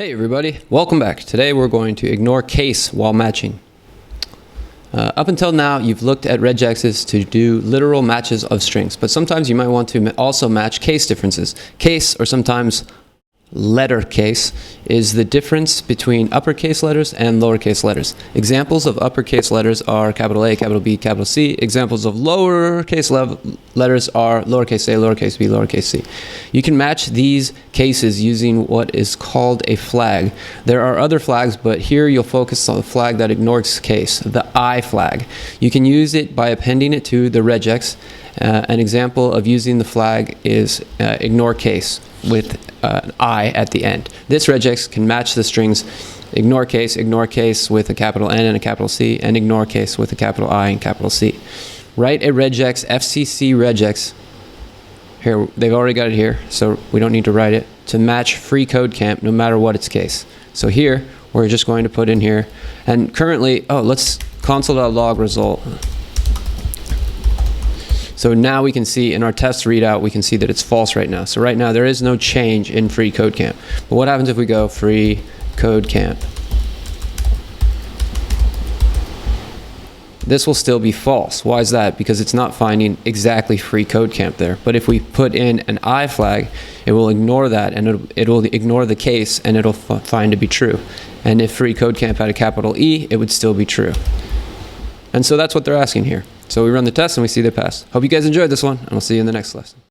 Hey everybody, welcome back. Today we're going to ignore case while matching. Up until now, you've looked at regexes to do literal matches of strings, but sometimes you might want to also match case differences. Case, or sometimes letter case, is the difference between uppercase letters and lowercase letters. Examples of uppercase letters are capital A, capital B, capital C. Examples of lowercase letters are lowercase a, lowercase b, lowercase c. You can match these cases using what is called a flag. There are other flags, but here you'll focus on the flag that ignores case, the I flag. You can use it by appending it to the regex. An example of using the flag is ignore case with an I at the end. This regex can match the strings ignore case with a capital N and a capital C, and ignore case with a capital I and capital C. Write a regex, FCC regex. Here, they've already got it here, so we don't need to write it, to match FreeCodeCamp no matter what its case. So here, we're just going to put in here, and currently, let's console.log result. So now we can see in our test readout, we can see that it's false right now. So right now there is no change in FreeCodeCamp. But what happens if we go FreeCodeCamp? This will still be false. Why is that? Because it's not finding exactly FreeCodeCamp there. But if we put in an I flag, it will ignore that, and it'll ignore the case, and it'll find to be true. And if FreeCodeCamp had a capital E, it would still be true. And so that's what they're asking here. So we run the test and we see they pass. Hope you guys enjoyed this one, and we'll see you in the next lesson.